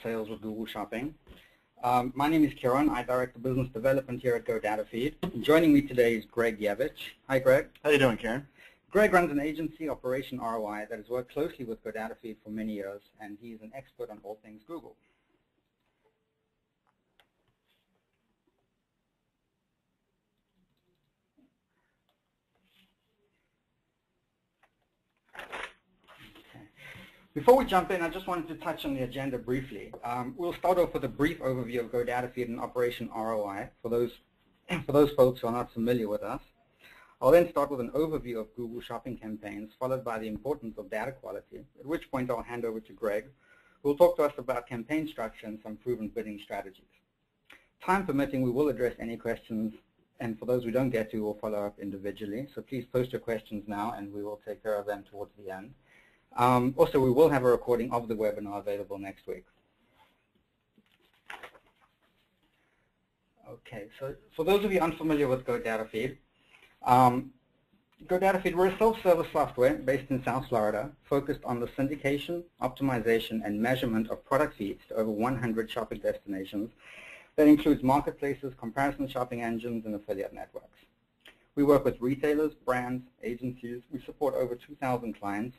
sales with Google Shopping. My name is Kieran. I direct the business development here at GoDataFeed. Joining me today is Greg Yevich. Hi, Greg. How you doing, Kieran? Greg runs an agency, OperationROI, that has worked closely with GoDataFeed for many years, and he's an expert on all things Google. Before we jump in, I just wanted to touch on the agenda briefly. We'll start off with a brief overview of GoDataFeed and OperationROI for those folks who are not familiar with us. I'll then start with an overview of Google Shopping campaigns, followed by the importance of data quality, at which point I'll hand over to Greg, who will talk to us about campaign structure and some proven bidding strategies. Time permitting, we will address any questions, and for those we don't get to, we'll follow up individually. So please post your questions now, and we will take care of them towards the end. Also, we will have a recording of the webinar available next week. Okay, so for those of you unfamiliar with GoDataFeed, GoDataFeed, we're a self-service software based in South Florida, focused on the syndication, optimization, and measurement of product feeds to over 100 shopping destinations. That includes marketplaces, comparison shopping engines, and affiliate networks. We work with retailers, brands, agencies. We support over 2,000 clients.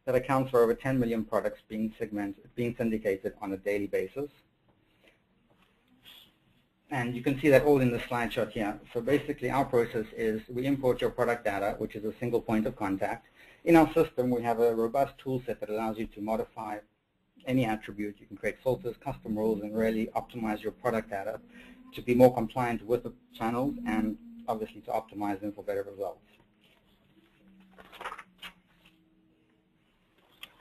That accounts for over 10 million products being syndicated on a daily basis. And you can see that all in the slide shot here. So basically our process is we import your product data, which is a single point of contact. In our system, we have a robust tool set that allows you to modify any attribute. You can create filters, custom rules, and really optimize your product data to be more compliant with the channels and obviously to optimize them for better results.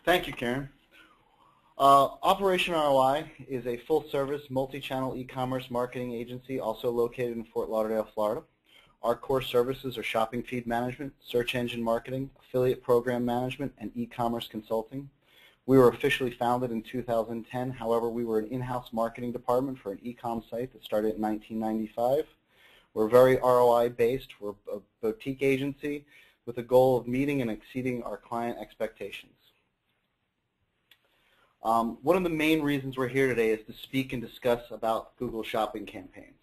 Thank you, Karen. OperationROI is a full-service, multi-channel e-commerce marketing agency also located in Fort Lauderdale, Florida. Our core services are shopping feed management, search engine marketing, affiliate program management, and e-commerce consulting. We were officially founded in 2010. However, we were an in-house marketing department for an e-com site that started in 1995. We're very ROI-based. We're a boutique agency with a goal of meeting and exceeding our client expectations. One of the main reasons we're here today is to speak and discuss about Google Shopping campaigns.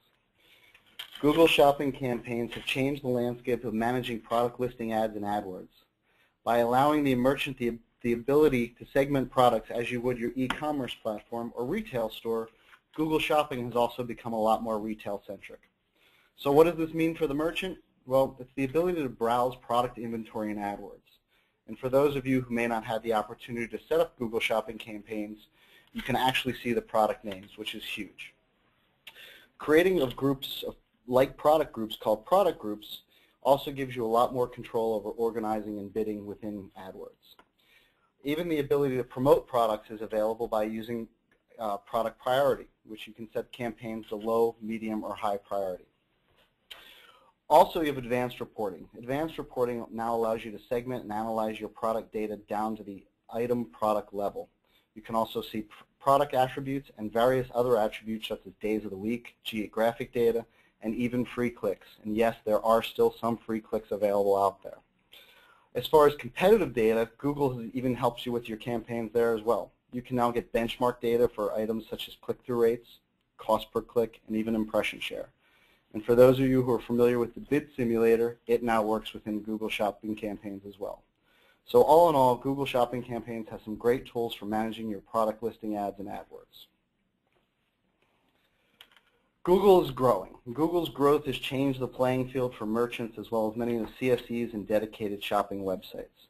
Google Shopping campaigns have changed the landscape of managing product listing ads and AdWords. By allowing the merchant the ability to segment products as you would your e-commerce platform or retail store, Google Shopping has also become a lot more retail-centric. So what does this mean for the merchant? Well, it's the ability to browse product inventory in AdWords. And for those of you who may not have the opportunity to set up Google Shopping campaigns, you can actually see the product names, which is huge. Creating of groups like product groups called product groups also gives you a lot more control over organizing and bidding within AdWords. Even the ability to promote products is available by using product priority, which you can set campaigns to low, medium, or high priority. Also, you have advanced reporting. Advanced reporting now allows you to segment and analyze your product data down to the item product level. You can also see product attributes and various other attributes such as days of the week, geographic data, and even free clicks. And yes, there are still some free clicks available out there. As far as competitive data, Google even helps you with your campaigns there as well. You can now get benchmark data for items such as click-through rates, cost per click, and even impression share. And for those of you who are familiar with the bid simulator, it now works within Google Shopping campaigns as well. So all in all, Google Shopping campaigns has some great tools for managing your product listing ads and AdWords. Google is growing. Google's growth has changed the playing field for merchants as well as many of the CSEs and dedicated shopping websites.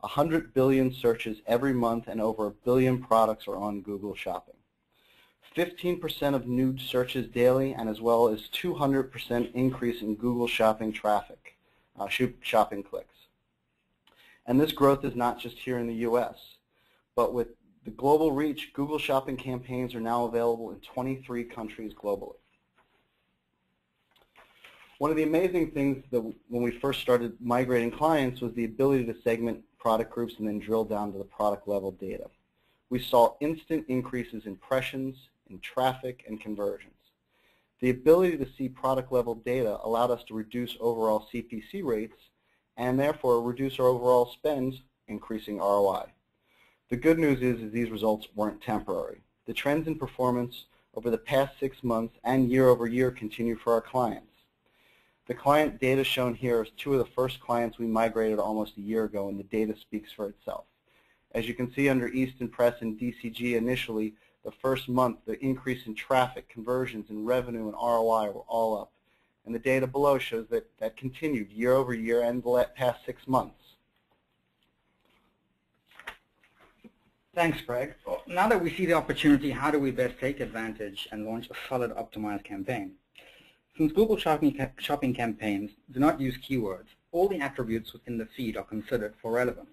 100 billion searches every month and over 1 billion products are on Google Shopping. 15% of new searches daily, and as well as 200% increase in Google Shopping traffic, shopping clicks. And this growth is not just here in the U.S., but with the global reach, Google Shopping campaigns are now available in 23 countries globally. One of the amazing things that when we first started migrating clients was the ability to segment product groups and then drill down to the product level data. We saw instant increases in impressions, in traffic, and conversions. The ability to see product level data allowed us to reduce overall CPC rates and therefore reduce our overall spend, increasing ROI. The good news is these results weren't temporary. The trends in performance over the past 6 months and year-over-year continue for our clients. The client data shown here is 2 of the first clients we migrated almost a year ago, and the data speaks for itself. As you can see under Easton Press and DCG initially, the first month, the increase in traffic, conversions, and revenue and ROI were all up. And the data below shows that continued year over year and the past 6 months. Thanks, Greg. Well, now that we see the opportunity, how do we best take advantage and launch a solid optimized campaign? Since Google shopping campaigns do not use keywords, all the attributes within the feed are considered for relevance.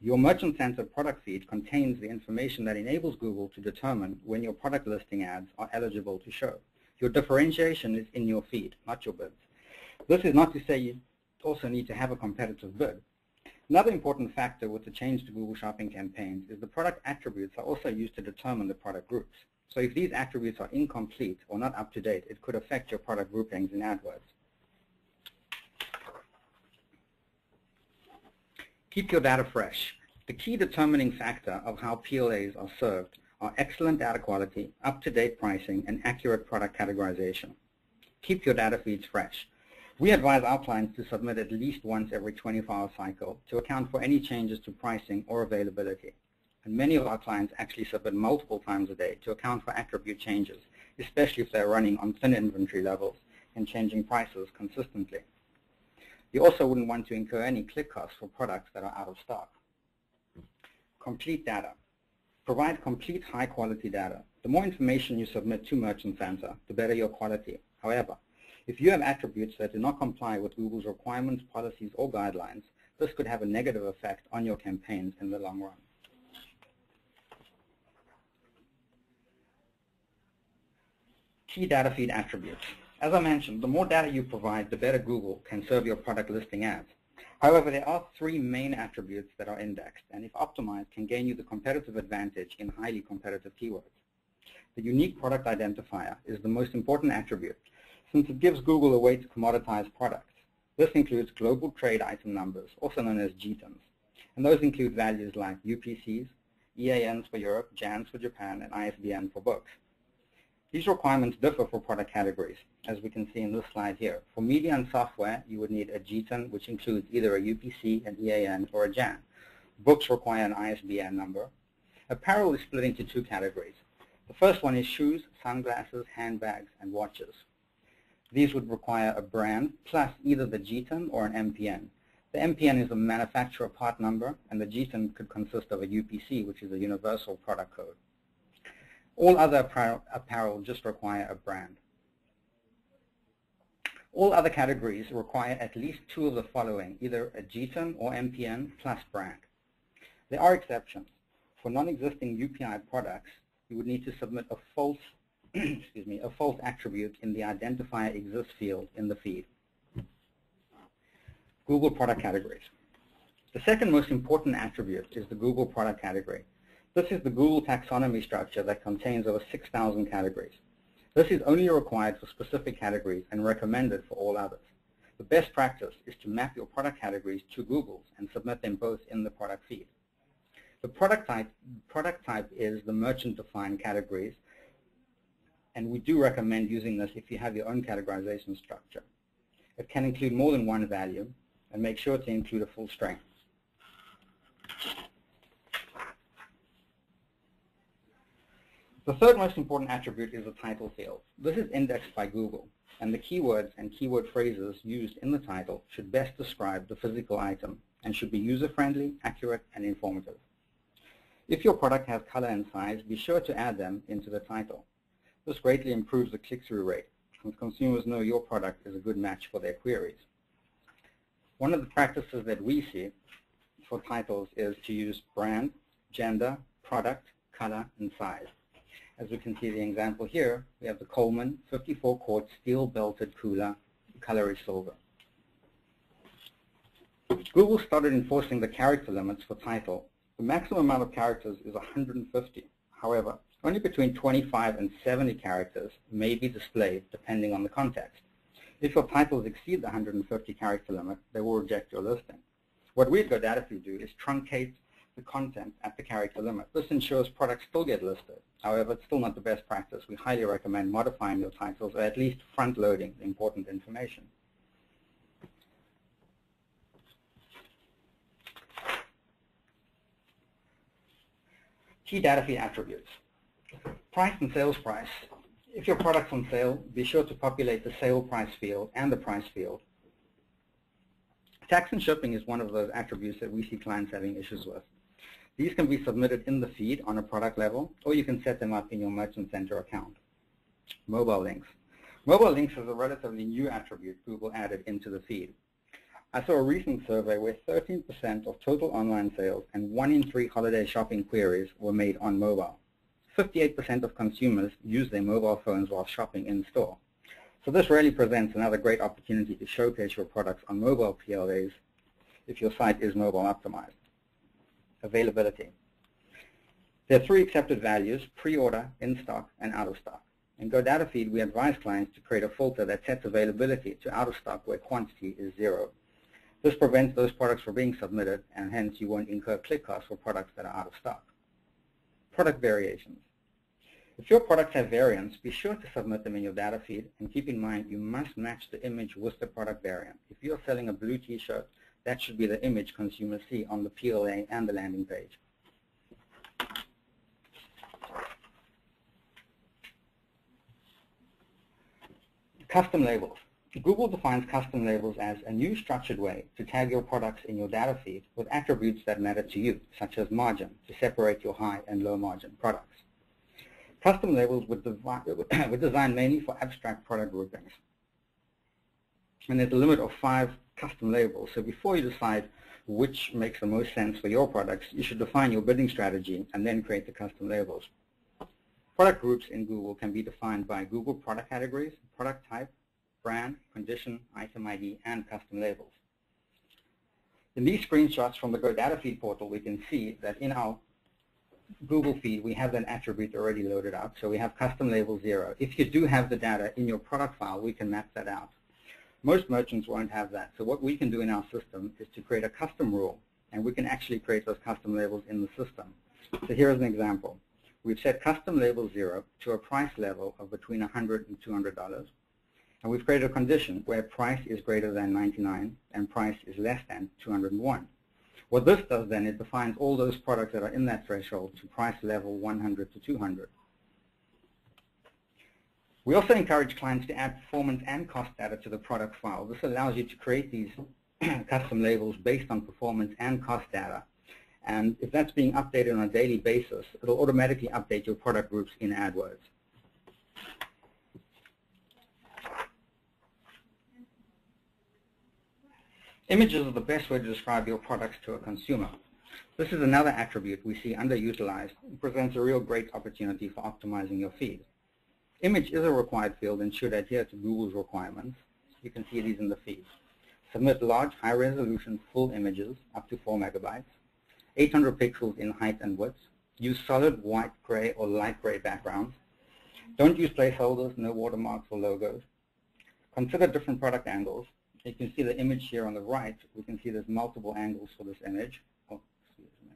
Your merchant-centered product feed contains the information that enables Google to determine when your product listing ads are eligible to show. Your differentiation is in your feed, not your bids. This is not to say you also need to have a competitive bid. Another important factor with the change to Google Shopping campaigns is the product attributes are also used to determine the product groups. So if these attributes are incomplete or not up to date, it could affect your product groupings in AdWords. Keep your data fresh. The key determining factor of how PLAs are served are excellent data quality, up-to-date pricing, and accurate product categorization. Keep your data feeds fresh. We advise our clients to submit at least once every 24-hour cycle to account for any changes to pricing or availability. And many of our clients actually submit multiple times a day to account for attribute changes, especially if they're running on thin inventory levels and changing prices consistently. You also wouldn't want to incur any click costs for products that are out of stock. Complete data. Provide complete high-quality data. The more information you submit to Merchant Center, the better your quality. However, if you have attributes that do not comply with Google's requirements, policies, or guidelines, this could have a negative effect on your campaigns in the long run. Key data feed attributes. As I mentioned, the more data you provide, the better Google can serve your product listing ads. However, there are 3 main attributes that are indexed, and if optimized, can gain you the competitive advantage in highly competitive keywords. The unique product identifier is the most important attribute, since it gives Google a way to commoditize products. This includes global trade item numbers, also known as GTINs, and those include values like UPCs, EANs for Europe, JANs for Japan, and ISBN for books. These requirements differ for product categories, as we can see in this slide here. For media and software, you would need a GTIN, which includes either a UPC, an EAN, or a JAN. Books require an ISBN number. Apparel is split into 2 categories. The first one is shoes, sunglasses, handbags, and watches. These would require a brand plus either the GTIN or an MPN. The MPN is a manufacturer part number, and the GTIN could consist of a UPC, which is a universal product code. All other apparel just require a brand. All other categories require at least 2 of the following, either a GTIN or MPN plus brand. There are exceptions. For non-existing UPI products, you would need to submit a false, a false attribute in the identifier exists field in the feed. Google product categories. The second most important attribute is the Google product category. This is the Google taxonomy structure that contains over 6,000 categories. This is only required for specific categories and recommended for all others. The best practice is to map your product categories to Google's and submit them both in the product feed. The product type is the merchant-defined categories, and we do recommend using this if you have your own categorization structure. It can include more than one value, and make sure to include a full string. The third most important attribute is the title field. This is indexed by Google, and the keywords and keyword phrases used in the title should best describe the physical item and should be user-friendly, accurate, and informative. If your product has color and size, be sure to add them into the title. This greatly improves the click-through rate, since consumers know your product is a good match for their queries. One of the practices that we see for titles is to use brand, gender, product, color, and size. As we can see the example here, we have the Coleman 54-quart steel-belted cooler. The color is silver. Google started enforcing the character limits for title. The maximum amount of characters is 150. However, only between 25 and 70 characters may be displayed depending on the context. If your titles exceed the 150 character limit, they will reject your listing. What we at GoDataFeed do is truncate the content at the character limit. This ensures products still get listed. However, it's still not the best practice. We highly recommend modifying your titles or at least front-loading the important information. Key data feed attributes. Price and sales price. If your product's on sale, be sure to populate the sale price field and the price field. Tax and shipping is one of those attributes that we see clients having issues with. These can be submitted in the feed on a product level, or you can set them up in your Merchant Center account. Mobile links. Mobile links is a relatively new attribute Google added into the feed. I saw a recent survey where 13% of total online sales and 1 in 3 holiday shopping queries were made on mobile. 58% of consumers use their mobile phones while shopping in store. So this really presents another great opportunity to showcase your products on mobile PLAs if your site is mobile optimized. Availability. There are 3 accepted values: pre-order, in-stock, and out-of-stock. In GoDataFeed, we advise clients to create a filter that sets availability to out-of-stock where quantity is 0. This prevents those products from being submitted, and hence you won't incur click costs for products that are out of stock. Product variations. If your products have variants, be sure to submit them in your data feed, and keep in mind you must match the image with the product variant. If you're selling a blue t-shirt, that should be the image consumers see on the PLA and the landing page. Custom labels. Google defines custom labels as a new structured way to tag your products in your data feed with attributes that matter to you, such as margin, to separate your high and low margin products. Custom labels were designed mainly for abstract product groupings. And there's a limit of 5 custom labels, so before you decide which makes the most sense for your products, you should define your bidding strategy and then create the custom labels. Product groups in Google can be defined by Google product categories, product type, brand, condition, item ID, and custom labels. In these screenshots from the GoDataFeed portal, we can see that in our Google feed, we have that attribute already loaded up, so we have custom label 0. If you do have the data in your product file, we can map that out. Most merchants won't have that, so what we can do in our system is to create a custom rule, and we can actually create those custom labels in the system. So here's an example. We've set custom label 0 to a price level of between $100 and $200, and we've created a condition where price is greater than 99 and price is less than 201. What this does then, it defines all those products that are in that threshold to price level 100 to 200. We also encourage clients to add performance and cost data to the product file. This allows you to create these custom labels based on performance and cost data. And if that's being updated on a daily basis, it'll automatically update your product groups in AdWords. Images are the best way to describe your products to a consumer. This is another attribute we see underutilized and presents a real great opportunity for optimizing your feed. Image is a required field and should adhere to Google's requirements. You can see these in the feed. Submit large, high-resolution full images up to 4 megabytes, 800 pixels in height and width. Use solid white, gray, or light gray backgrounds. Don't use placeholders, no watermarks or logos. Consider different product angles. You can see the image here on the right. We can see there's multiple angles for this image. Oh, excuse me.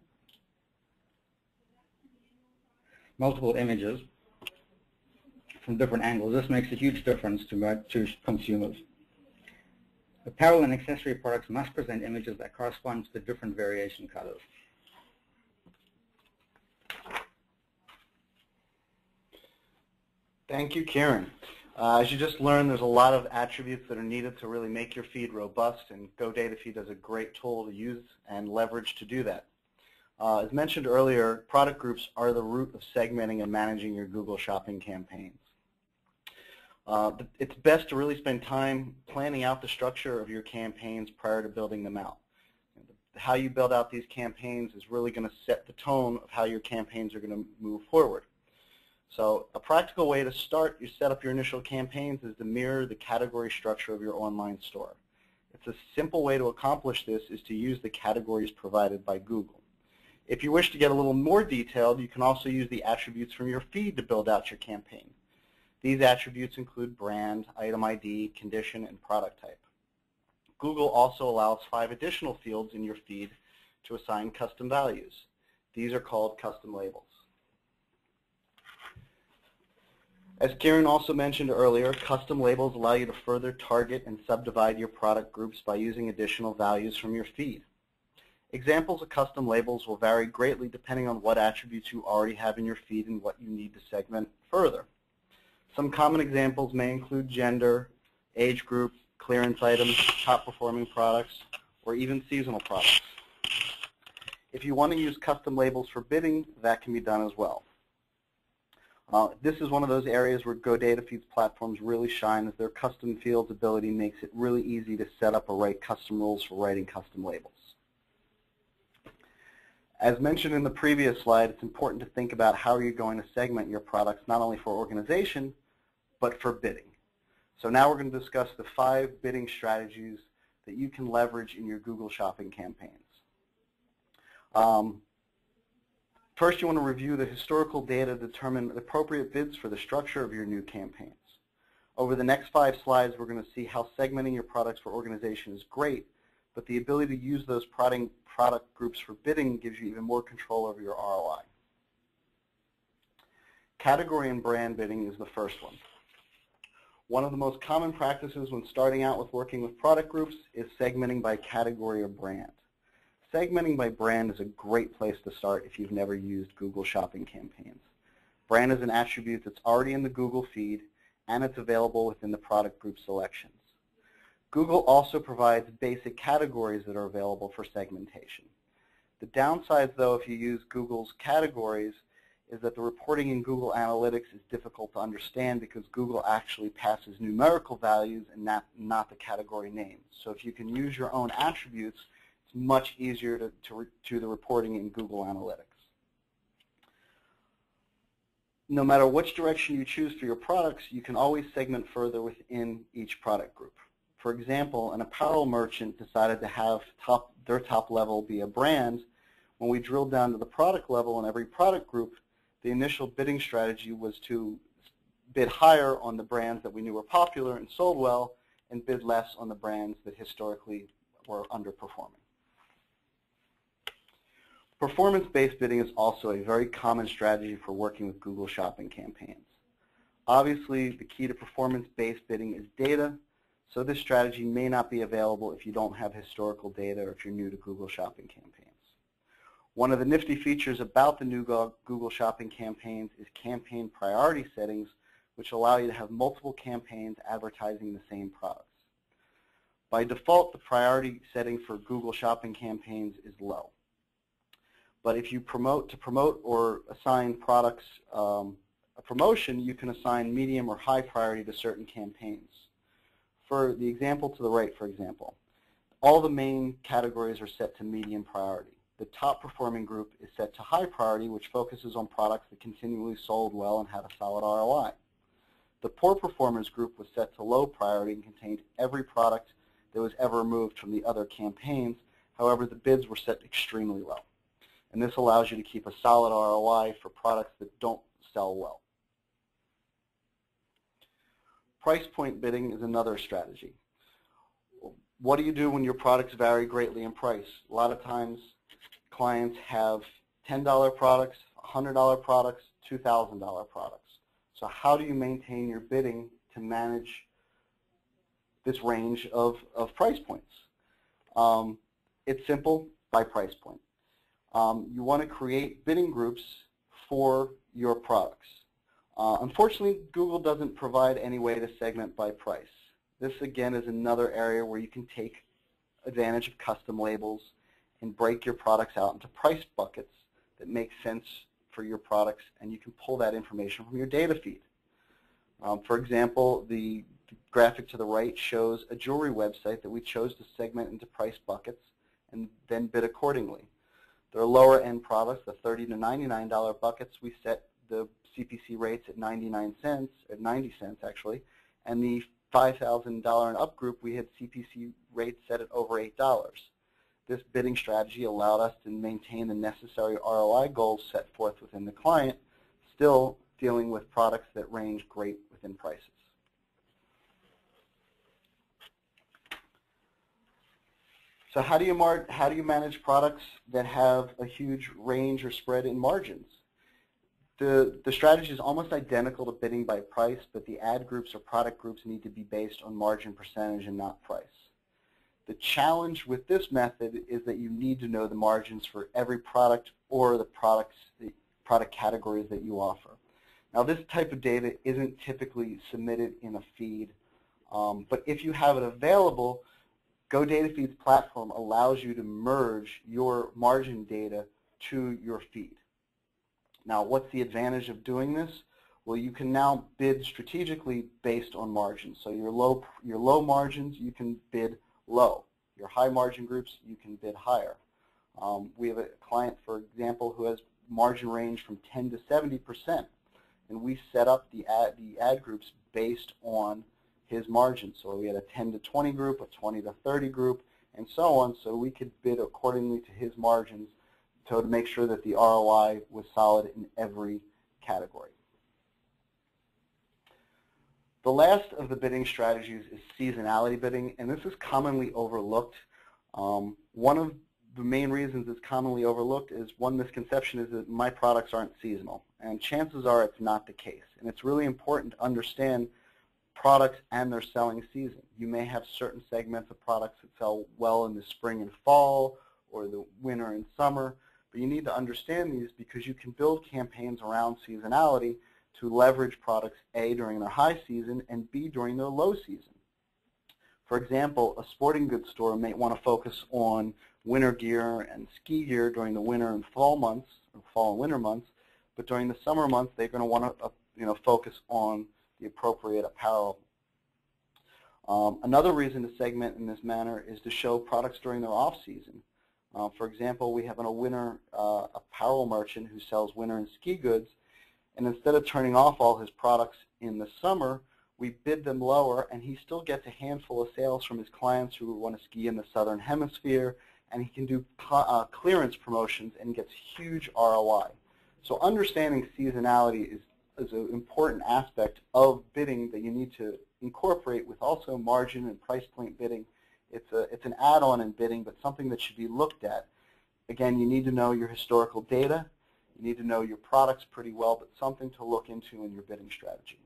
Multiple images from different angles. This makes a huge difference to consumers. Apparel and accessory products must present images that correspond to the different variation colors. Thank you, Kieran. As you just learned, there's a lot of attributes that are needed to really make your feed robust, and GoDataFeed is a great tool to use and leverage to do that. As mentioned earlier, product groups are the root of segmenting and managing your Google Shopping campaigns. It's best to really spend time planning out the structure of your campaigns prior to building them out. How you build out these campaigns is really going to set the tone of how your campaigns are going to move forward. So a practical way to start you set up your initial campaigns is to mirror the category structure of your online store. It's a simple way to accomplish this is to use the categories provided by Google. If you wish to get a little more detailed, you can also use the attributes from your feed to build out your campaign. These attributes include brand, item ID, condition, and product type. Google also allows 5 additional fields in your feed to assign custom values. These are called custom labels. As Kieran also mentioned earlier, custom labels allow you to further target and subdivide your product groups by using additional values from your feed. Examples of custom labels will vary greatly depending on what attributes you already have in your feed and what you need to segment further. Some common examples may include gender, age group, clearance items, top performing products, or even seasonal products. If you want to use custom labels for bidding, that can be done as well. This is one of those areas where GoDataFeed's platforms really shine, as their custom fields ability makes it really easy to set up or write custom rules for writing custom labels. As mentioned in the previous slide, it's important to think about how you're going to segment your products not only for organization, but for bidding. So now we're going to discuss the 5 bidding strategies that you can leverage in your Google Shopping campaigns. First, you want to review the historical data to determine the appropriate bids for the structure of your new campaigns. Over the next 5 slides, we're going to see how segmenting your products for organization is great, but the ability to use those product groups for bidding gives you even more control over your ROI. Category and brand bidding is the first one. One of the most common practices when starting out with working with product groups is segmenting by category or brand. Segmenting by brand is a great place to start if you've never used Google Shopping campaigns. Brand is an attribute that's already in the Google feed, and it's available within the product group selections. Google also provides basic categories that are available for segmentation. The downside, though, if you use Google's categories, is that the reporting in Google Analytics is difficult to understand because Google actually passes numerical values and not the category names. So if you can use your own attributes, it's much easier to do the reporting in Google Analytics. No matter which direction you choose for your products, you can always segment further within each product group. For example, an apparel merchant decided to have their top level be a brand. When we drilled down to the product level in every product group, the initial bidding strategy was to bid higher on the brands that we knew were popular and sold well, and bid less on the brands that historically were underperforming. Performance-based bidding is also a very common strategy for working with Google Shopping campaigns. Obviously, the key to performance-based bidding is data, so this strategy may not be available if you don't have historical data or if you're new to Google Shopping campaigns. One of the nifty features about the new Google Shopping campaigns is campaign priority settings, which allow you to have multiple campaigns advertising the same products. By default, the priority setting for Google Shopping campaigns is low. But if you promote or assign products a promotion, you can assign medium or high priority to certain campaigns. For the example to the right, for example, all the main categories are set to medium priority. The top performing group is set to high priority, which focuses on products that continually sold well and had a solid ROI. The poor performers group was set to low priority and contained every product that was ever removed from the other campaigns. However, the bids were set extremely low. And this allows you to keep a solid ROI for products that don't sell well. Price point bidding is another strategy. What do you do when your products vary greatly in price? A lot of times clients have $10 products, $100 products, $2,000 products. So how do you maintain your bidding to manage this range of price points? It's simple, by price point. You want to create bidding groups for your products. Unfortunately, Google doesn't provide any way to segment by price. This, again, is another area where you can take advantage of custom labels and break your products out into price buckets that make sense for your products, and you can pull that information from your data feed. For example, the graphic to the right shows a jewelry website that we chose to segment into price buckets and then bid accordingly. There are lower end products, the $30 to $99 buckets. We set the CPC rates at 99 cents, at 90 cents actually, and the $5,000 and up group, we had CPC rates set at over $8. This bidding strategy allowed us to maintain the necessary ROI goals set forth within the client, still dealing with products that range great within prices. So how do you manage products that have a huge range or spread in margins? The strategy is almost identical to bidding by price, but the ad groups or product groups need to be based on margin percentage and not price. The challenge with this method is that you need to know the margins for every product or the product categories that you offer. Now, this type of data isn't typically submitted in a feed, but if you have it available, GoDataFeed's platform allows you to merge your margin data to your feed. Now, what's the advantage of doing this? Well, you can now bid strategically based on margins. So your low margins, you can bid low. Your high margin groups, you can bid higher. We have a client, for example, who has margin range from 10 to 70%, and we set up the ad groups based on his margin. So we had a 10 to 20 group, a 20 to 30 group, and so on, so we could bid accordingly to his margins to make sure that the ROI was solid in every category. The last of the bidding strategies is seasonality bidding, and this is commonly overlooked. One of the main reasons it's commonly overlooked is one misconception is that my products aren't seasonal, and chances are it's not the case. And it's really important to understand products and their selling season. You may have certain segments of products that sell well in the spring and fall or the winter and summer, but you need to understand these because you can build campaigns around seasonality to leverage products A, during their high season, and B, during their low season. For example, a sporting goods store may want to focus on winter gear and ski gear during the winter and fall months, or fall and winter months, but during the summer months they're going to want to focus on the appropriate apparel. Another reason to segment in this manner is to show products during their off-season. For example, we have a winter apparel merchant who sells winter and ski goods, and instead of turning off all his products in the summer, we bid them lower, and he still gets a handful of sales from his clients who want to ski in the southern hemisphere, and he can do clearance promotions and gets huge ROI. So understanding seasonality is an important aspect of bidding that you need to incorporate with also margin and price point bidding. It's an add-on in bidding, but something that should be looked at. Again, you need to know your historical data. You need to know your products pretty well, but something to look into in your bidding strategy.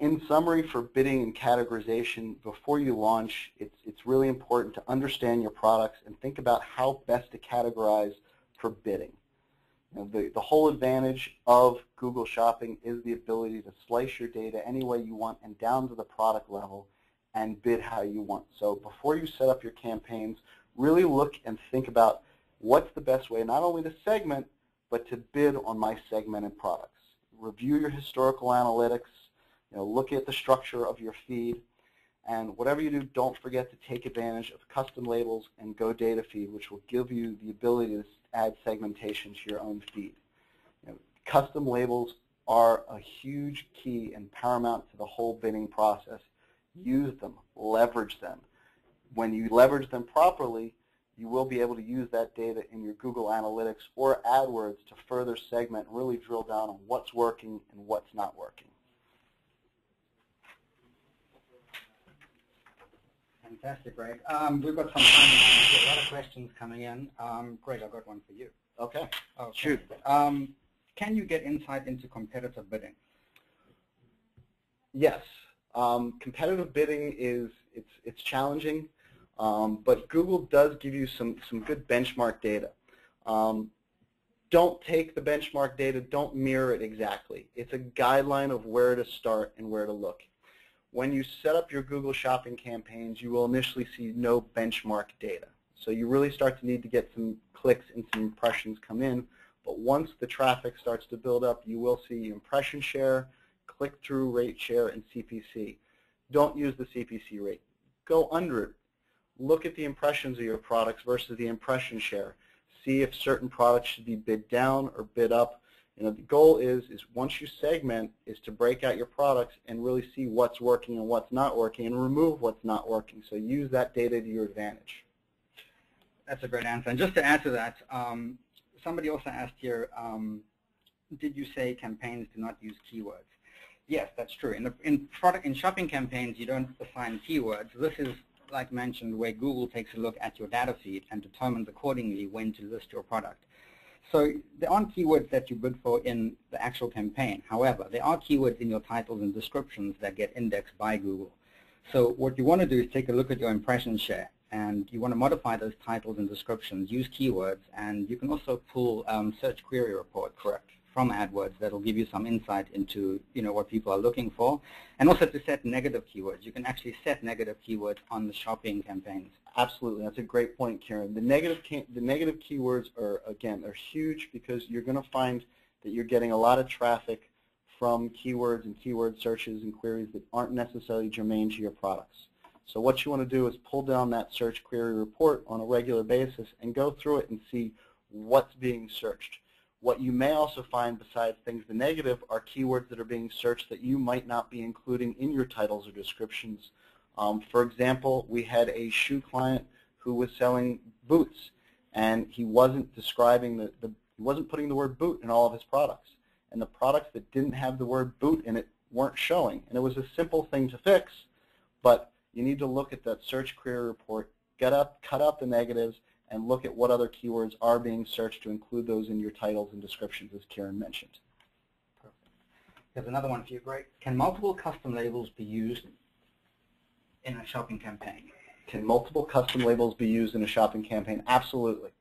In summary, for bidding and categorization, before you launch, it's really important to understand your products and think about how best to categorize for bidding. The whole advantage of Google Shopping is the ability to slice your data any way you want and down to the product level and bid how you want. So before you set up your campaigns, really look and think about what's the best way not only to segment, but to bid on my segmented products. Review your historical analytics, look at the structure of your feed, and whatever you do, don't forget to take advantage of custom labels and GoDataFeed, which will give you the ability to add segmentation to your own feed. Custom labels are a huge key and paramount to the whole bidding process. Use them, leverage them. When you leverage them properly, you will be able to use that data in your Google Analytics or AdWords to further segment and really drill down on what's working and what's not working. Fantastic, Greg. We've got some time. We've got a lot of questions coming in. Greg, I've got one for you. Okay. Shoot. Can you get insight into competitive bidding? Yes. Competitive bidding it's challenging, but Google does give you some good benchmark data. Don't take the benchmark data, don't mirror it exactly. It's a guideline of where to start and where to look. When you set up your Google Shopping campaigns, you will initially see no benchmark data. So you really start to need to get some clicks and some impressions come in, but once the traffic starts to build up, you will see impression share, click-through rate share, and CPC. Don't use the CPC rate. Go under it. Look at the impressions of your products versus the impression share. See if certain products should be bid down or bid up. The goal is once you segment, is to break out your products and really see what's working and what's not working and remove what's not working. So use that data to your advantage. That's a great answer. And just to add to that, somebody also asked here, did you say campaigns do not use keywords? Yes, that's true. In shopping campaigns, you don't assign keywords. This is like mentioned, where Google takes a look at your data feed and determines accordingly when to list your product. So there aren't keywords that you bid for in the actual campaign. However, there are keywords in your titles and descriptions that get indexed by Google. So what you want to do is take a look at your impression share, and you want to modify those titles and descriptions, use keywords, and you can also pull search query reports from AdWords that will give you some insight into what people are looking for, and also to set negative keywords. You can actually set negative keywords on the shopping campaigns. Absolutely, that's a great point, Kieran. The negative keywords are huge, because you're going to find that you're getting a lot of traffic from keywords and keyword searches and queries that aren't necessarily germane to your products. So what you want to do is pull down that search query report on a regular basis and go through it and see what's being searched. What you may also find, besides things the negative, are keywords that are being searched that you might not be including in your titles or descriptions. For example, we had a shoe client who was selling boots, and he wasn't describing he wasn't putting the word boot in all of his products. And the products that didn't have the word boot in it weren't showing. And it was a simple thing to fix, but you need to look at that search query report, cut out the negatives, and look at what other keywords are being searched to include those in your titles and descriptions, as Kieran mentioned. Perfect. Here's another one for you, Greg. Can multiple custom labels be used in a shopping campaign? Can multiple custom labels be used in a shopping campaign? Absolutely.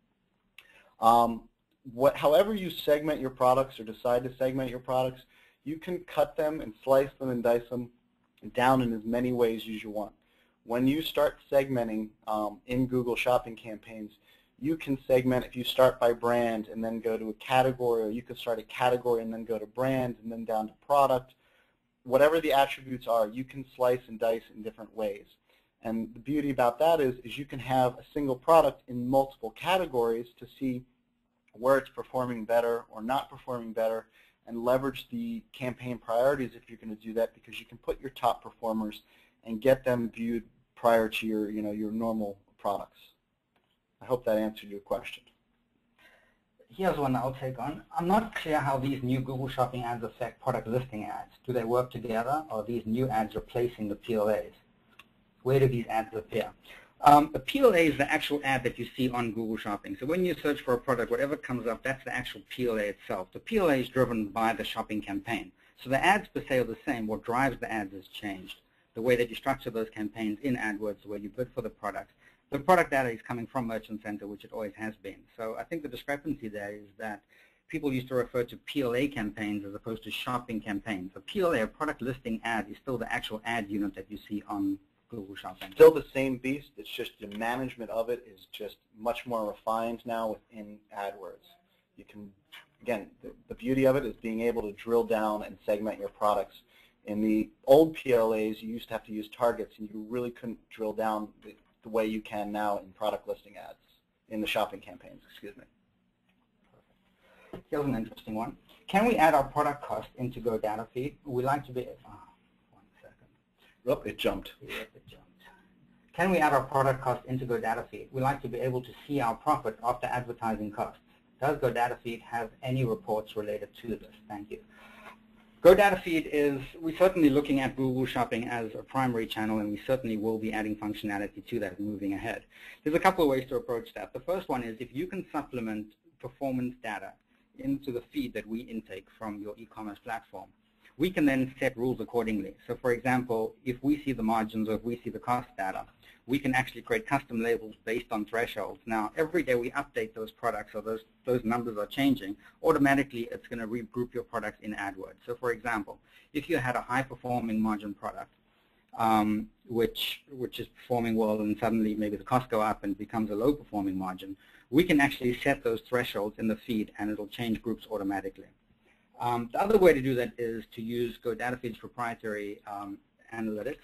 However you segment your products or decide to segment your products, you can cut them and slice them and dice them down in as many ways as you want. When you start segmenting in Google shopping campaigns, you can segment if you start by brand and then go to a category, or you could start a category and then go to brand and then down to product. Whatever the attributes are, you can slice and dice in different ways. And the beauty about that is you can have a single product in multiple categories to see where it's performing better or not performing better, and leverage the campaign priorities if you're going to do that, because you can put your top performers and get them viewed prior to your normal products. I hope that answered your question. Here's one I'll take on. I'm not clear how these new Google Shopping ads affect product listing ads. Do they work together, or are these new ads replacing the PLAs? Where do these ads appear? The PLA is the actual ad that you see on Google Shopping. So when you search for a product, whatever comes up, that's the actual PLA itself. The PLA is driven by the shopping campaign. So the ads per se are the same. What drives the ads has changed. The way that you structure those campaigns in AdWords, where you bid for the product. The product data is coming from Merchant Center, which it always has been. So I think the discrepancy there is that people used to refer to PLA campaigns as opposed to shopping campaigns. A PLA, a product listing ad, is still the actual ad unit that you see on Google Shopping. Still the same beast. It's just the management of it is just much more refined now within AdWords. You can, again, the beauty of it is being able to drill down and segment your products. In the old PLAs, you used to have to use targets, and you really couldn't drill down the way you can now in product listing ads, in the shopping campaigns, excuse me. Perfect. Here's an interesting one. Can we add our product cost into GoDataFeed? We like to be, 1 second. Oh, it jumped. Yep, it jumped. Can we add our product cost into GoDataFeed? We like to be able to see our profit after advertising costs. Does GoDataFeed have any reports related to this? Thank you. GoDataFeed is, we're certainly looking at Google Shopping as a primary channel, and we certainly will be adding functionality to that moving ahead. There's a couple of ways to approach that. The first one is if you can supplement performance data into the feed that we intake from your e-commerce platform, we can then set rules accordingly. So for example, if we see the margins or if we see the cost data, we can actually create custom labels based on thresholds. Now, every day we update those products, or those numbers are changing, automatically it's going to regroup your products in AdWords. So for example, if you had a high-performing margin product, which is performing well, and suddenly maybe the costs go up and becomes a low-performing margin, we can actually set those thresholds in the feed, and it'll change groups automatically. The other way to do that is to use GoDataFeed's proprietary analytics.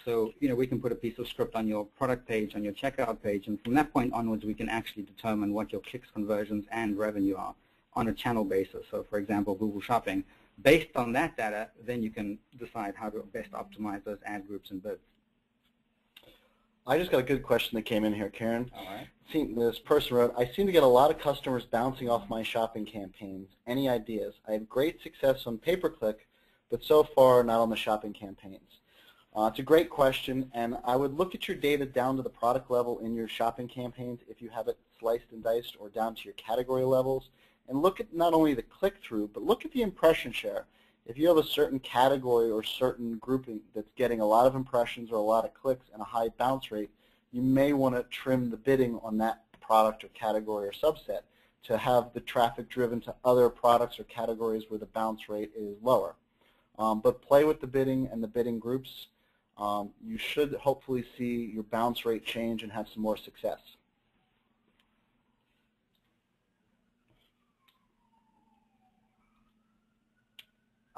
So, we can put a piece of script on your product page, on your checkout page, and from that point onwards, we can actually determine what your clicks, conversions, and revenue are on a channel basis. So, for example, Google Shopping. Based on that data, then you can decide how to best optimize those ad groups and bids. I just got a good question that came in here, Karen. All right. This person wrote, I seem to get a lot of customers bouncing off my shopping campaigns. Any ideas? I have great success on pay-per-click, but so far not on the shopping campaigns. It's a great question, and I would look at your data down to the product level in your shopping campaigns if you have it sliced and diced, or down to your category levels, and look at not only the click-through, but look at the impression share. If you have a certain category or certain grouping that's getting a lot of impressions or a lot of clicks and a high bounce rate, you may want to trim the bidding on that product or category or subset to have the traffic driven to other products or categories where the bounce rate is lower. But play with the bidding and the bidding groups. You should hopefully see your bounce rate change and have some more success.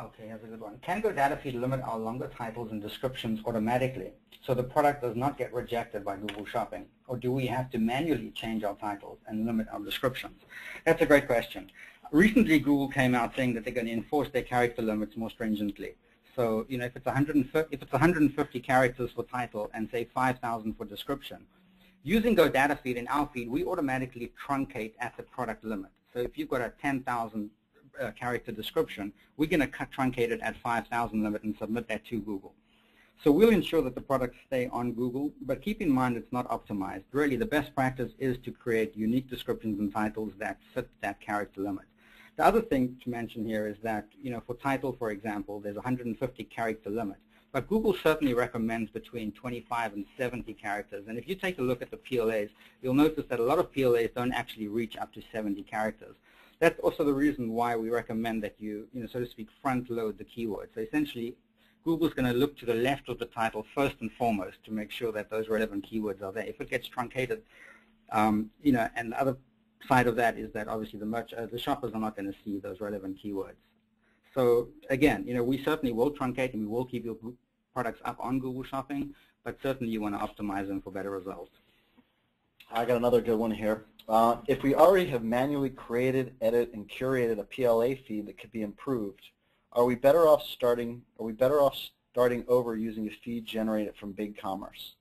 Okay, here's a good one. Can GoDataFeed limit our longer titles and descriptions automatically so the product does not get rejected by Google Shopping? Or do we have to manually change our titles and limit our descriptions? That's a great question. Recently, Google came out saying that they're going to enforce their character limits more stringently. So, if it's 150 characters for title and say 5,000 for description, using GoDataFeed in our feed, we automatically truncate at the product limit. So if you've got a 10,000 character description, we're going to truncate it at 5,000 limit and submit that to Google. So we'll ensure that the products stay on Google, but keep in mind it's not optimized. Really, the best practice is to create unique descriptions and titles that fit that character limit. The other thing to mention here is that, for title, for example, there's a 150 character limit. But Google certainly recommends between 25 and 70 characters. And if you take a look at the PLAs, you'll notice that a lot of PLAs don't actually reach up to 70 characters. That's also the reason why we recommend that you, so to speak, front load the keywords. So essentially, Google's going to look to the left of the title first and foremost to make sure that those relevant keywords are there. If it gets truncated, and the other side of that is that obviously the shoppers are not going to see those relevant keywords. So again, we certainly will truncate and we will keep your products up on Google Shopping, but certainly you want to optimize them for better results. I got another good one here. If we already have manually created, edited, and curated a PLA feed that could be improved, are we better off starting over using a feed generated from BigCommerce?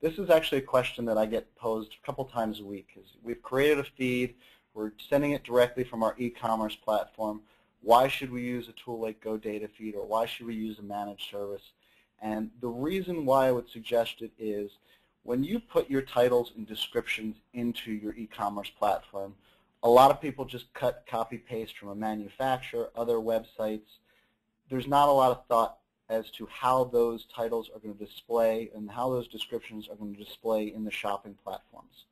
This is actually a question that I get posed a couple times a week. We've created a feed, we're sending it directly from our e-commerce platform. Why should we use a tool like GoDataFeed, or why should we use a managed service? And the reason why I would suggest it is when you put your titles and descriptions into your e-commerce platform, a lot of people just copy, paste from a manufacturer, other websites. There's not a lot of thought as to how those titles are going to display and how those descriptions are going to display in the shopping platforms.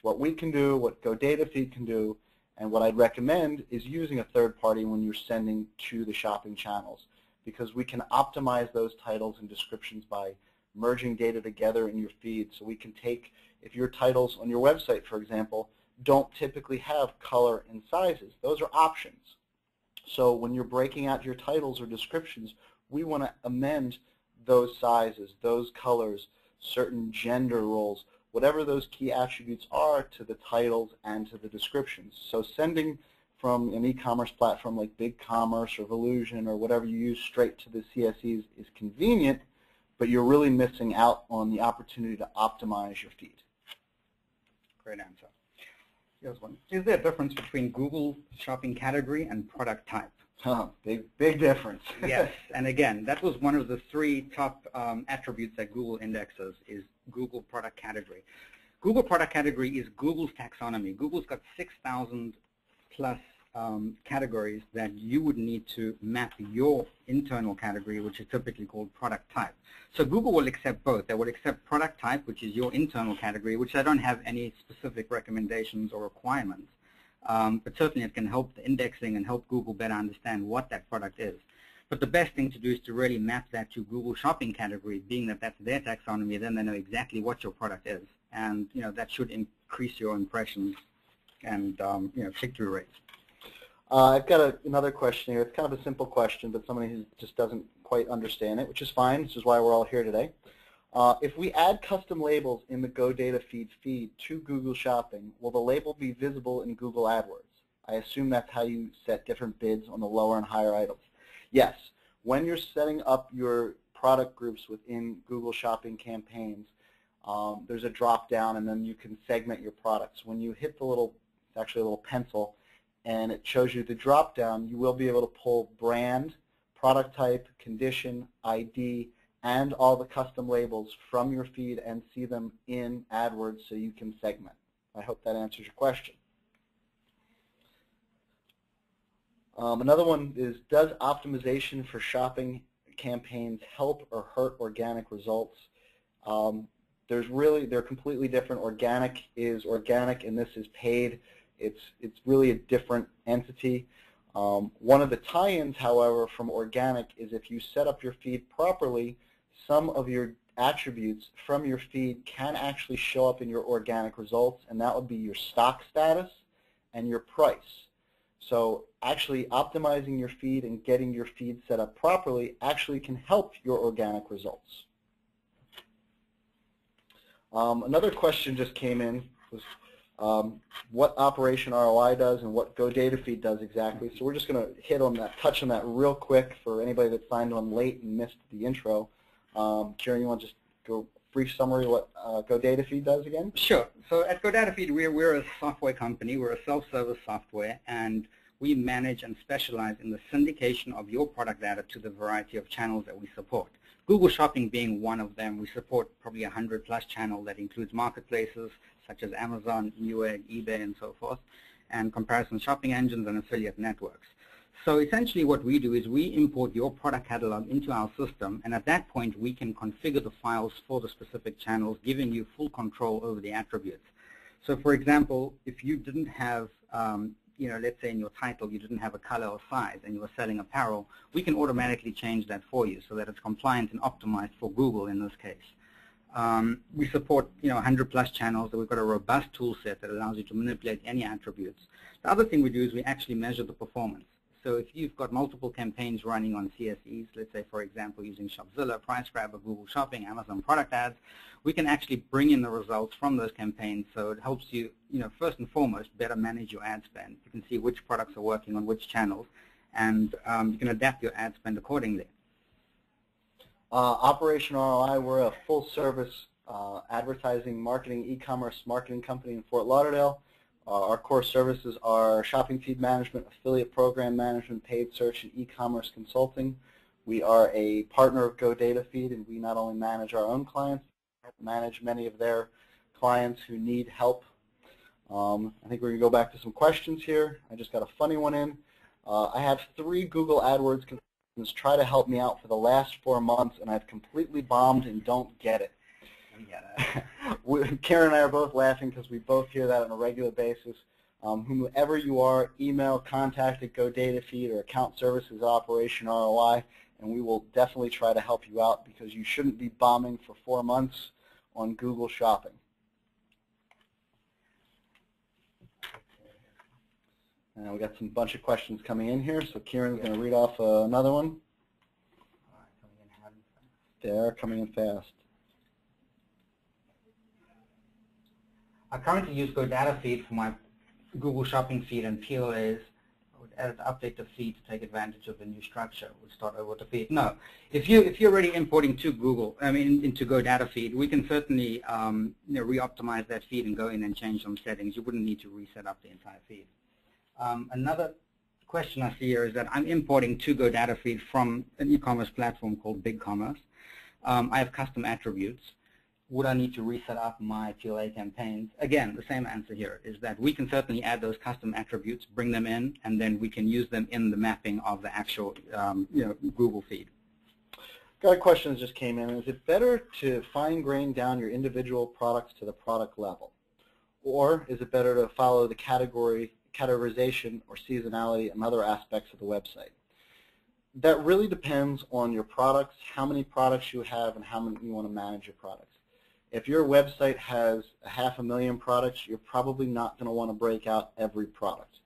What we can do, what GoDataFeed can do, and what I'd recommend is using a third party when you're sending to the shopping channels, because we can optimize those titles and descriptions by merging data together in your feed. So we can take, if your titles on your website, for example, don't typically have color and sizes, those are options. So when you're breaking out your titles or descriptions, we want to amend those sizes, those colors, certain gender roles, whatever those key attributes are to the titles and to the descriptions. So sending from an e-commerce platform like BigCommerce or Volusion or whatever you use straight to the CSEs is convenient, but you're really missing out on the opportunity to optimize your feed. Great answer. Here's one. Is there a difference between Google Shopping category and product type? Big difference. Yes, and again, that was one of the 3 top attributes that Google indexes is Google product category. Google product category is Google's taxonomy. Google's got 6,000 plus categories that you would need to map your internal category, which is typically called product type. So Google will accept both. They will accept product type, which is your internal category, which I don't have any specific recommendations or requirements. But certainly it can help the indexing and help Google better understand what that product is. But the best thing to do is to really map that to Google Shopping category, being that that's their taxonomy, then they know exactly what your product is. And that should increase your impressions and click-through rates. I've got another question here. It's kind of a simple question, but somebody who just doesn't quite understand it, which is fine. This is why we're all here today. If we add custom labels in the GoDataFeed feed to Google Shopping, will the label be visible in Google AdWords? I assume that's how you set different bids on the lower and higher items. Yes. When you're setting up your product groups within Google Shopping campaigns, there's a drop-down, and then you can segment your products. When you hit the little, it's actually a little pencil, and it shows you the drop-down, you will be able to pull brand, product type, condition, ID, and all the custom labels from your feed and see them in AdWords so you can segment. I hope that answers your question. Another one is, does optimization for shopping campaigns help or hurt organic results? They're completely different. Organic is organic and this is paid. It's really a different entity. One of the tie-ins, however, from organic is if you set up your feed properly, some of your attributes from your feed can actually show up in your organic results, and that would be your stock status and your price. So actually optimizing your feed and getting your feed set up properly actually can help your organic results. Another question just came in was what OperationROI does and what GoDataFeed does exactly. So we're just going to touch on that real quick for anybody that signed on late and missed the intro. Kieran, you want to just go brief summary of what GoDataFeed does again? Sure. So at GoDataFeed, we're a software company. We're a self-service software, and we manage and specialize in the syndication of your product data to the variety of channels that we support. Google Shopping being one of them. We support probably 100+ channels that includes marketplaces such as Amazon, Newegg, eBay, and so forth, and comparison shopping engines and affiliate networks. So essentially what we do is we import your product catalog into our system, and at that point we can configure the files for the specific channels, giving you full control over the attributes. So for example, if you didn't have let's say in your title you didn't have a color or size and you were selling apparel, we can automatically change that for you so that it's compliant and optimized for Google in this case. We support 100+ channels, so we've got a robust tool set that allows you to manipulate any attributes. The other thing we do is we actually measure the performance. So if you've got multiple campaigns running on CSEs, let's say for example using Shopzilla, PriceGrabber, Google Shopping, Amazon product ads, we can actually bring in the results from those campaigns, so it helps you, first and foremost, better manage your ad spend. You can see which products are working on which channels, and you can adapt your ad spend accordingly. OperationROI, we're a full-service advertising, marketing, e-commerce marketing company in Fort Lauderdale. Our core services are shopping feed management, affiliate program management, paid search, and e-commerce consulting. We are a partner of GoDataFeed, and we not only manage our own clients, but manage many of their clients who need help. I think we're going to go back to some questions here. I just got a funny one in. I have 3 Google AdWords consultants try to help me out for the last 4 months, and I've completely bombed and don't get it. Karen and I are both laughing because we both hear that on a regular basis. Whomever you are, email contact at GoDataFeed or account services at OperationROI, and we will definitely try to help you out because you shouldn't be bombing for 4 months on Google Shopping. And we got some bunch of questions coming in here, so Kieran's going to read off another one. They're coming in fast. I currently use GoDataFeed for my Google Shopping feed and PLAs. I would edit, update the feed to take advantage of the new structure. We'll start over with the feed. No, if you're already importing to into GoDataFeed, we can certainly re-optimize that feed and go in and change some settings. You wouldn't need to reset up the entire feed. Another question I see here is that I'm importing to GoDataFeed from an e-commerce platform called BigCommerce. I have custom attributes. Would I need to reset up my PLA campaigns? Again, the same answer here is that we can certainly add those custom attributes, bring them in, and then we can use them in the mapping of the actual Google feed. Got a question that just came in. Is it better to fine-grain down your individual products to the product level? Or is it better to follow the categorization or seasonality and other aspects of the website? That really depends on your products, how many products you have, and how many you want to manage your products. If your website has 500,000 products, you're probably not going to want to break out every product.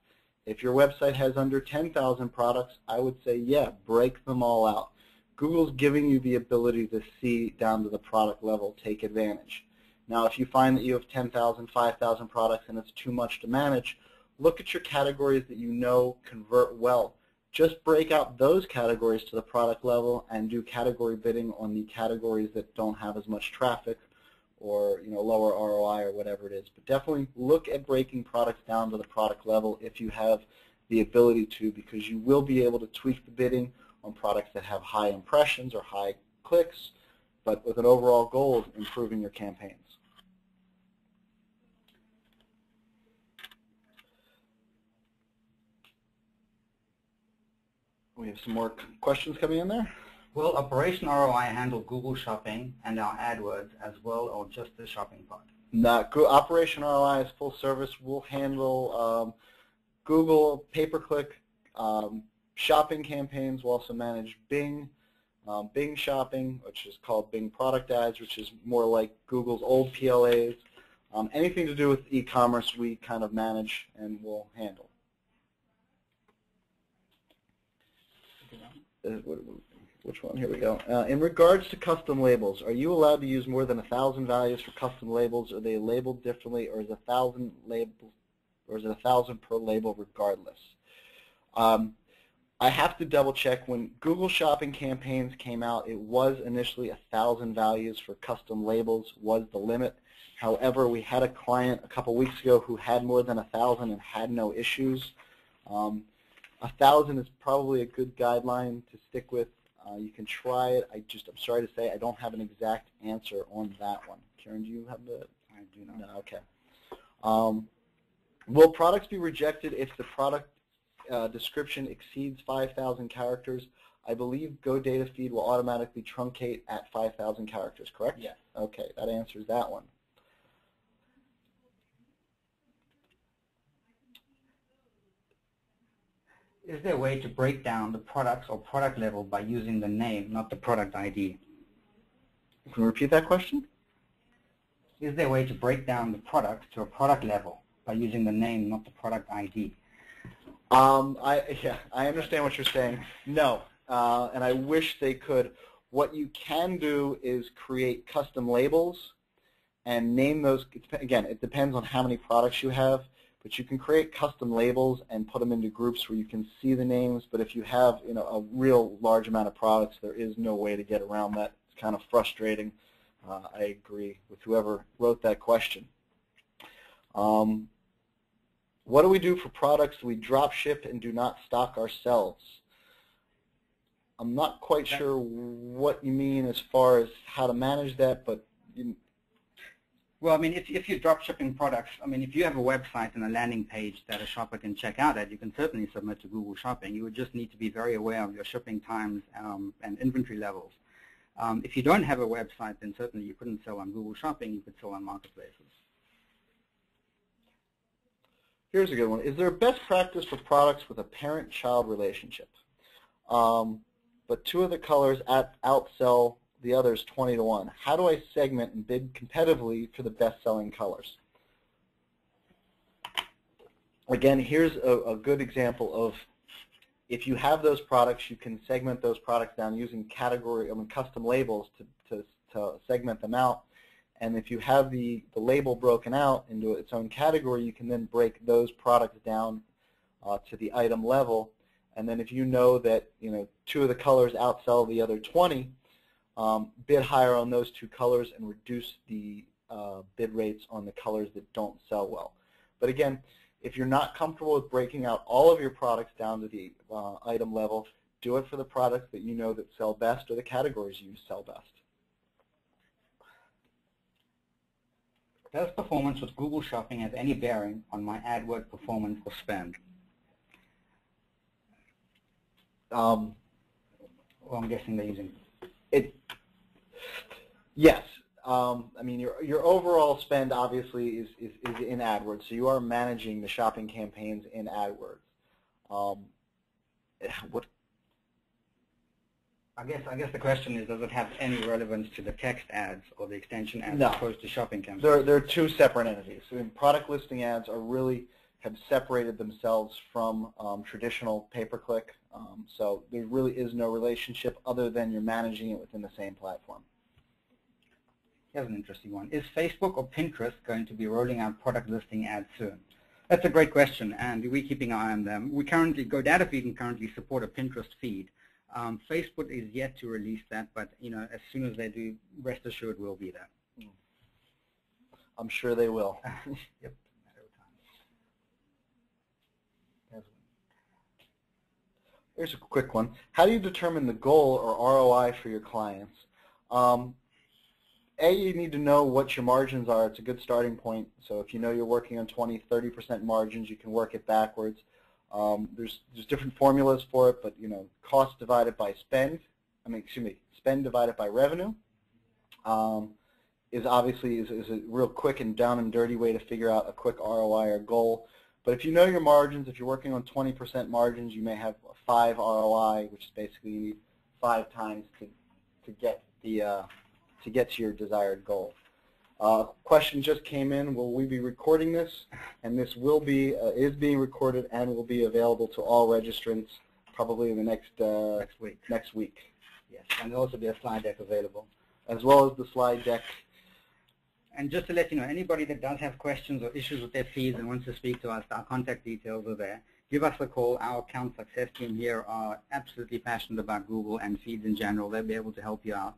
If your website has under 10,000 products, I would say, yeah, break them all out. Google's giving you the ability to see down to the product level, take advantage. Now, if you find that you have 10,000, 5,000 products and it's too much to manage, look at your categories that you know convert well. Just break out those categories to the product level and do category bidding on the categories that don't have as much traffic or lower ROI or whatever it is. But definitely look at breaking products down to the product level if you have the ability to, because you will be able to tweak the bidding on products that have high impressions or high clicks but with an overall goal of improving your campaigns. We have some more questions coming in there. Will OperationROI handle Google Shopping and our AdWords as well, or just the shopping part? Not OperationROI is full service. We'll handle Google pay-per-click shopping campaigns. We'll also manage Bing Shopping, which is called Bing Product Ads, which is more like Google's old PLAs. Anything to do with e-commerce, we kind of manage and will handle. Which one? Here we go. In regards to custom labels, are you allowed to use more than 1,000 values for custom labels? Are they labeled differently, or is 1,000 labels, or is it 1,000 per label regardless? I have to double check. When Google Shopping campaigns came out, it was initially 1,000 values for custom labels was the limit. However, we had a client a couple weeks ago who had more than 1,000 and had no issues. 1,000 is probably a good guideline to stick with. You can try it. I'm sorry to say I don't have an exact answer on that one. Karen, do you have the? I do not. No, okay. Will products be rejected if the product description exceeds 5,000 characters? I believe GoDataFeed will automatically truncate at 5,000 characters, correct? Yes. Okay, that answers that one. Is there a way to break down the products or product level by using the name, not the product ID? Can you repeat that question? Is there a way to break down the product to a product level by using the name, not the product ID? I understand what you're saying. No, and I wish they could. What you can do is create custom labels and name those. Again, it depends on how many products you have. But you can create custom labels and put them into groups where you can see the names. But if you have, a real large amount of products, there is no way to get around that. It's kind of frustrating. I agree with whoever wrote that question. What do we do for products we drop ship and do not stock ourselves? I'm not quite sure what you mean as far as how to manage that, but well, I mean, if you're drop shipping products, I mean, if you have a website and a landing page that a shopper can check out at, you can certainly submit to Google Shopping. You would just need to be very aware of your shipping times and inventory levels. If you don't have a website, then certainly you couldn't sell on Google Shopping. You could sell on marketplaces. Here's a good one. Is there a best practice for products with a parent-child relationship? But two of the colors outsell the others 20-1. How do I segment and bid competitively for the best-selling colors? Again, here's a good example of if you have those products, you can segment those products down using custom labels to segment them out. And if you have the label broken out into its own category, you can then break those products down to the item level. And then if you know that two of the colors outsell the other 20, bid higher on those two colors and reduce the bid rates on the colors that don't sell well. But again, if you're not comfortable with breaking out all of your products down to the item level, do it for the products that you know that sell best or the categories you sell best. Does performance with Google Shopping have any bearing on my AdWords performance or spend? Well, I'm guessing they're using it. Yes. I mean, your overall spend obviously is in AdWords, so you are managing the shopping campaigns in AdWords. What? I guess the question is, does it have any relevance to the text ads or the extension ads No. as opposed to shopping campaigns? They're two separate entities. I mean, product listing ads have separated themselves from traditional pay-per-click. So there really is no relationship other than you're managing it within the same platform. Here's an interesting one. Is Facebook or Pinterest going to be rolling out product listing ads soon? That's a great question, and we're keeping an eye on them. We currently, GoDataFeed can currently support a Pinterest feed. Facebook is yet to release that, but as soon as they do, rest assured we'll be there. I'm sure they will. Yep. Here's a quick one. How do you determine the goal or ROI for your clients? You need to know what your margins are. It's a good starting point. So if you know you're working on 20, 30% margins, you can work it backwards. There's different formulas for it, but cost divided by spend. Spend divided by revenue is obviously a real quick and down and dirty way to figure out a quick ROI or goal. But if you know your margins, if you're working on 20% margins, you may have 5 ROI, which is basically you need 5 times to get to your desired goal. Question just came in: will we be recording this? And this will be is being recorded and will be available to all registrants probably in the next week. Yes, and there'll also be a slide deck available, as well as the slide deck. And just to let you know, anybody that does have questions or issues with their feeds and wants to speak to us, our contact details are there. Give us a call. Our account success team here are absolutely passionate about Google and feeds in general. They'll be able to help you out.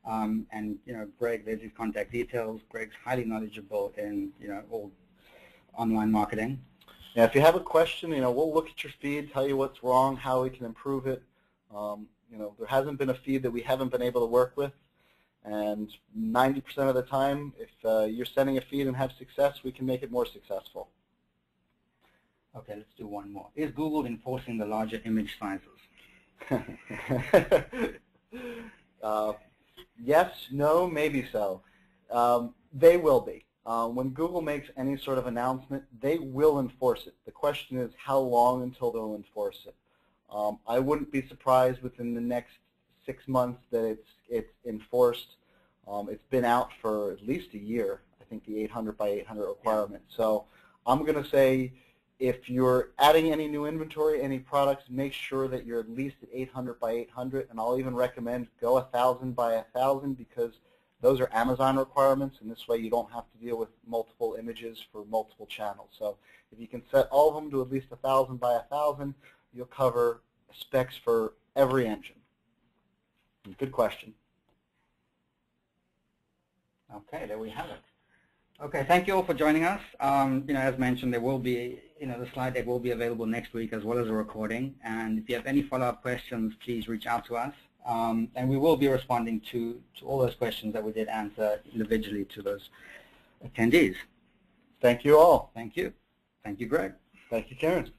And Greg, there's his contact details. Greg's highly knowledgeable in all online marketing. Yeah, if you have a question, we'll look at your feed, tell you what's wrong, how we can improve it. There hasn't been a feed that we haven't been able to work with. And 90% of the time, if you're sending a feed and have success, we can make it more successful. Okay, let's do one more. Is Google enforcing the larger image sizes? Yes, no, maybe so. They will be. When Google makes any sort of announcement, they will enforce it. The question is how long until they'll enforce it. I wouldn't be surprised within the next 6 months that it's enforced. It's been out for at least a year, I think, the 800 by 800 requirement. So I'm going to say if you're adding any new inventory, any products, make sure that you're at least at 800 by 800, and I'll even recommend go 1,000 by 1,000 because those are Amazon requirements, and this way you don't have to deal with multiple images for multiple channels. So if you can set all of them to at least 1,000 by 1,000, you'll cover specs for every engine. Good question. Okay, there we have it. Okay, thank you all for joining us. As mentioned, there will be, the slide deck will be available next week as well as a recording. And if you have any follow-up questions, please reach out to us. And we will be responding to all those questions that we did answer individually to those attendees. Thank you all. Thank you. Thank you, Greg. Thank you, Karen.